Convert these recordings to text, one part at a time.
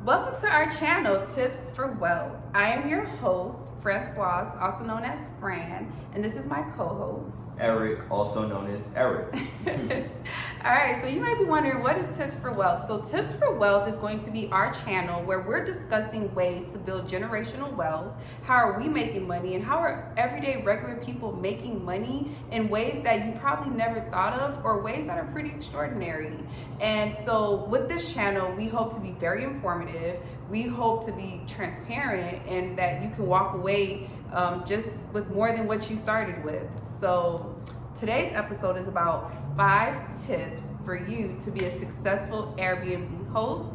Welcome to our channel, Tips for Wealth. I am your host, Francoise, also known as Fran, and this is my co-host, Eric, also known as Eric. All right, so you might be wondering, what is Tips for Wealth? So Tips for Wealth is going to be our channel where we're discussing ways to build generational wealth. How are we making money, and how are everyday regular people making money in ways that you probably never thought of, or ways that are pretty extraordinary. And so with this channel, we hope to be very informative. We hope to be transparent, and that you can walk away just with more than what you started with. So today's episode is about 5 tips for you to be a successful Airbnb host.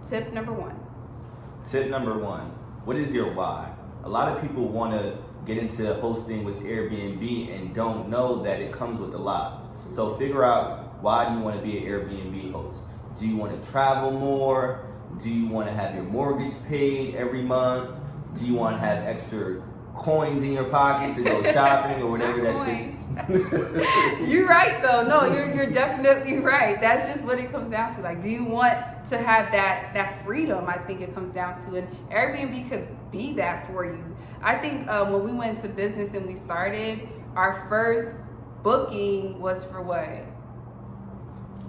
Tip number 1. Tip number 1, what is your why? A lot of people want to get into hosting with Airbnb and don't know that it comes with a lot. So figure out, why do you want to be an Airbnb host? Do you want to travel more? Do you want to have your mortgage paid every month? Do you want to have extra coins in your pocket to go shopping or whatever that thing? You're right though. No, you're definitely right. That's just what it comes down to. Like, do you want to have that freedom? I think it comes down to, and Airbnb could be that for you. I think when we went into business and we started, our first booking was for what?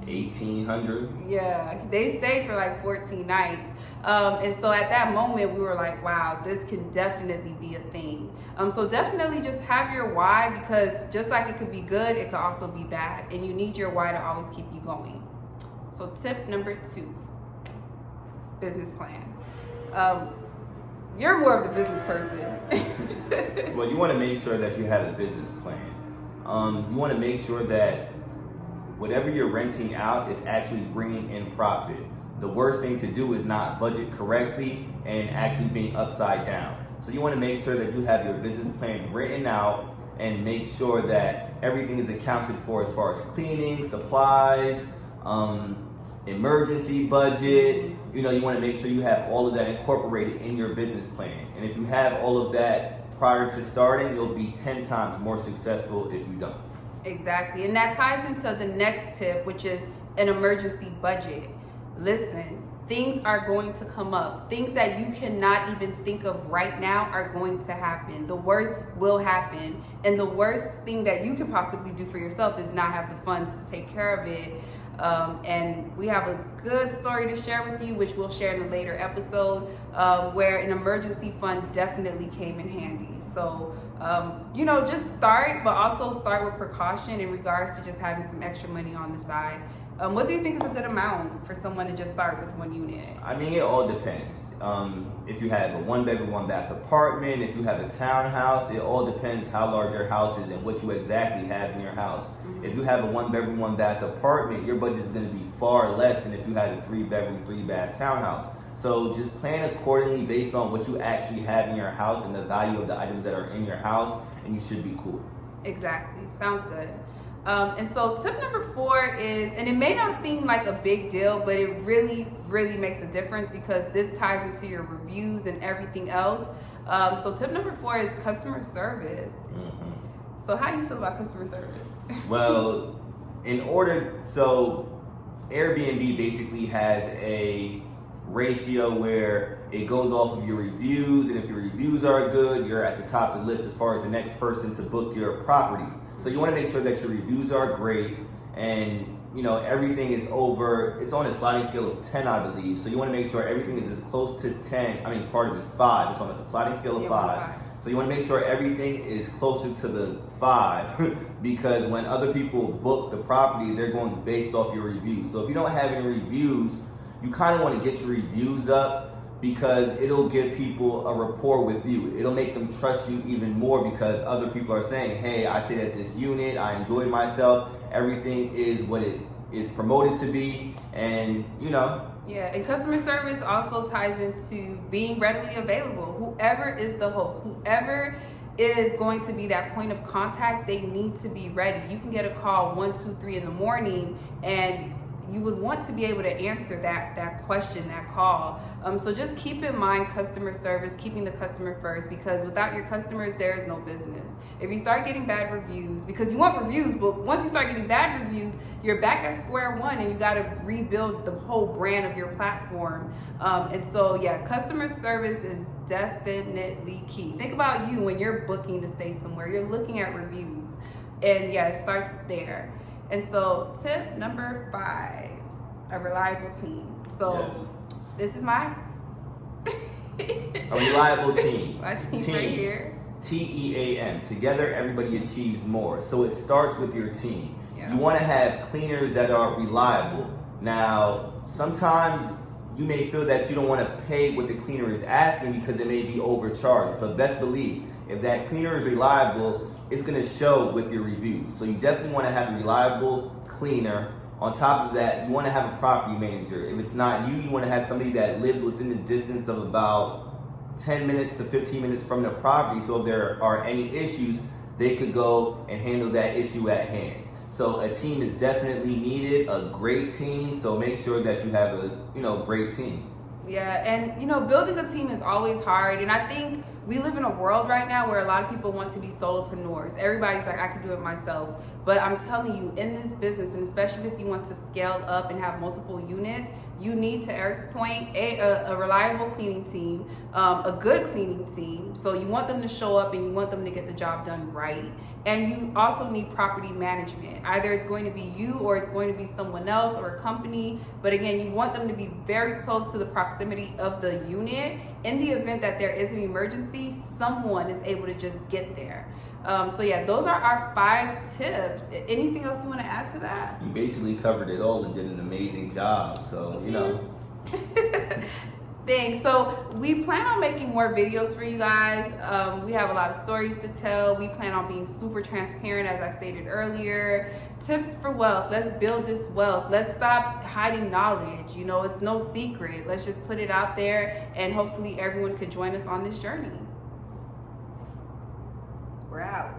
1,800. Yeah, they stayed for like 14 nights. And so at that moment we were like, wow, this can definitely be a thing. So definitely just have your why, because just like it could be good, it could also be bad, and you need your why to always keep you going. So tip number 2, business plan. You're more of the business person. Well, you want to make sure that you have a business plan. You want to make sure that whatever you're renting out, it's actually bringing in profit. The worst thing to do is not budget correctly and actually being upside down. So you want to make sure that you have your business plan written out and make sure that everything is accounted for as far as cleaning, supplies, emergency budget. You want to make sure you have all of that incorporated in your business plan. And if you have all of that prior to starting, you'll be 10 times more successful if you don't. Exactly, and that ties into the next tip, which is an emergency budget. Listen, things are going to come up. Things that you cannot even think of right now are going to happen. The worst will happen, and the worst thing that you can possibly do for yourself is not have the funds to take care of it. And we have a good story to share with you, which we'll share in a later episode, where an emergency fund definitely came in handy. So, just start, but also start with precaution in regards to just having some extra money on the side. What do you think is a good amount for someone to just start with 1 unit? I mean, it all depends. If you have a 1-bedroom, 1-bath apartment, if you have a townhouse, it all depends how large your house is and what you exactly have in your house. Mm-hmm. If you have a 1-bedroom, 1-bath apartment, your budget is going to be far less than if you had a 3-bedroom, 3-bath townhouse. So just plan accordingly based on what you actually have in your house and the value of the items that are in your house, and you should be cool. Exactly. Sounds good. And so tip number 4 is, and it may not seem like a big deal, but it really, really makes a difference, because this ties into your reviews and everything else. So tip number 4 is customer service. Mm-hmm. So how do you feel about customer service? Well, so Airbnb basically has a ratio where it goes off of your reviews, and if your reviews are good, you're at the top of the list as far as the next person to book your property. So you want to make sure that your reviews are great, and everything is it's on a sliding scale of 10, I believe. So you want to make sure everything is as close to 5. It's on a sliding scale of 5. So you want to make sure everything is closer to the 5 because when other people book the property, they're going based off your reviews. So if you don't have any reviews, you kind of want to get your reviews up, because it'll give people a rapport with you. It'll make them trust you even more, because other people are saying, hey, I stayed at this unit, I enjoyed myself, everything is what it is promoted to be, and Yeah, and customer service also ties into being readily available. Whoever is the host, whoever is going to be that point of contact, they need to be ready. You can get a call 1, 2, 3 in the morning, and you would want to be able to answer that question, that call. So just keep in mind customer service, keeping the customer first, because without your customers, there is no business. If you start getting bad reviews, because you want reviews, but once you start getting bad reviews, you're back at square one and you got to rebuild the whole brand of your platform. And so, yeah, customer service is definitely key. Think about you when you're booking to stay somewhere, you're looking at reviews, and yeah, it starts there. And so tip number 5, a reliable team. So Yes. this is my A reliable team. my team right here. TEAM. Together, everybody achieves more. So it starts with your team. Yeah. You want to have cleaners that are reliable. Now, sometimes you may feel that you don't want to pay what the cleaner is asking because it may be overcharged. But best believe, if that cleaner is reliable, it's going to show with your reviews. So you definitely want to have a reliable cleaner. On top of that, you want to have a property manager. If it's not you, you want to have somebody that lives within the distance of about 10 minutes to 15 minutes from the property. So if there are any issues, they could go and handle that issue at hand. So a team is definitely needed, a great team. So make sure that you have a great team. Yeah, and building a team is always hard, and I think we live in a world right now where a lot of people want to be solopreneurs. Everybody's like, I can do it myself. But I'm telling you, in this business, and especially if you want to scale up and have multiple units, you need, to Eric's point, a reliable cleaning team, a good cleaning team. So you want them to show up and you want them to get the job done right. And you also need property management. Either it's going to be you or it's going to be someone else or a company. But again, you want them to be very close to the proximity of the unit. In the event that there is an emergency, someone is able to just get there. So yeah, those are our 5 tips. Anything else you want to add to that? You basically covered it all and did an amazing job. So, Thanks. So we plan on making more videos for you guys. We have a lot of stories to tell. We plan on being super transparent, as I stated earlier. Tips for wealth. Let's build this wealth. Let's stop hiding knowledge. It's no secret. Let's just put it out there, and hopefully everyone could join us on this journey. We're out.